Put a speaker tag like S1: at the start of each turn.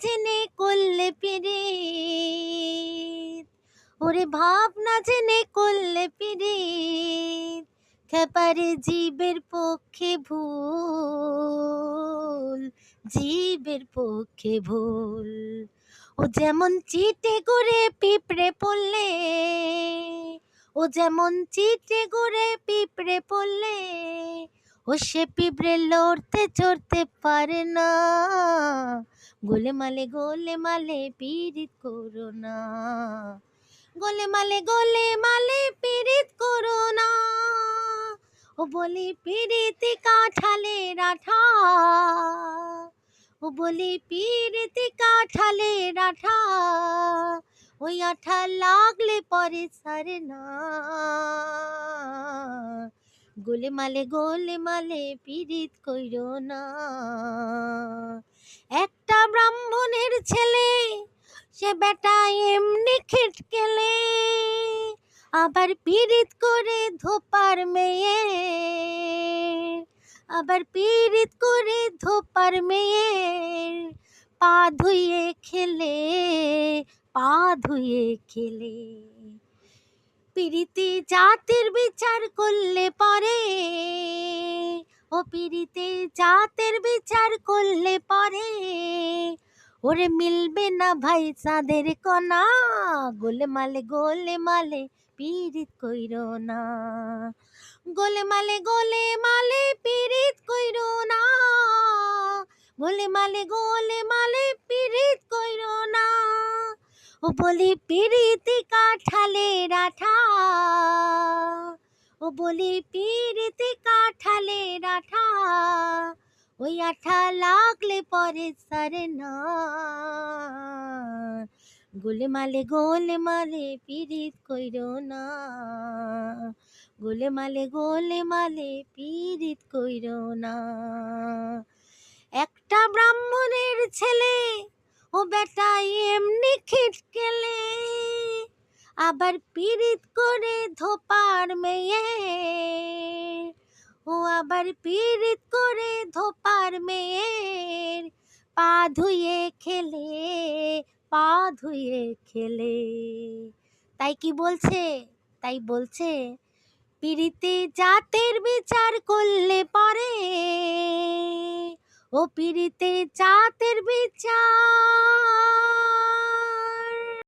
S1: জেনে করলে পিরিত, ওরে ভাবনা জেনে করলে পিরিত, খেপারে জীবের পক্ষে ভুল, জীবের পক্ষে ভুল। ও যেমন চিটে করে পিঁপড়ে পড়লে, ও যেমন চিটে করে পিঁপড়ে পড়লে, ও সে পিঁপড়ে লড়তে চড়তে পারে না। গোলে মালে পীড়িত করো না, গোলে মালে পীড়িত করো না। ও বলি পীড়িতি কাঁঠালের আঠা, ও বলি পীড়িতি কাঁঠালের আঠা, ওই আঠা লাগলে পরে সারে না। গোলে মালে পীড়িত কইরো না। একটা ব্রাহ্মণের ছেলে, সে বেটা এমনি খিটকেলে, আবার পীড়িত করে ধোপার মেয়ে, আবার পীড়িত করে ধোপার মেয়ে, পা ধুয়ে খেলে, পা ধুয়ে খেলে। পীড়িতে জাতের বিচার করলে পরে, ও পীড়িতে জাতের বিচার করলে পরে, ওরে মিলবে না ভাই চাঁদের কণা। গোলে মালে পীড়িত কইরো না, গোলে মালে পীড়িত কইরো না, গোলে মালে পীড়িত কইরো না। ও বলি পীড়িতি কাঁঠালের আঠা, ও বলি পীড়িতি কাঁঠালের আঠা, ওই আঠা লাগলে পরে সারে না। গোলে মালে পীড়িত কইরো না, গোলে মালে পীড়িত কইরো না। একটা ব্রাহ্মণের ছেলে, ও বেটা এমনি খিটকেলে, আবার পীড়িত করে ধোপার মেয়ে, ও আবার পীড়িত করে ধোপার মেয়ের, পা ধুয়ে খেলে, পা ধুয়ে খেলে। তাই কি বলছে? তাই বলছে পীড়িতে জাতের বিচার করলে পরে, ও পীড়িতে জাতের বিচার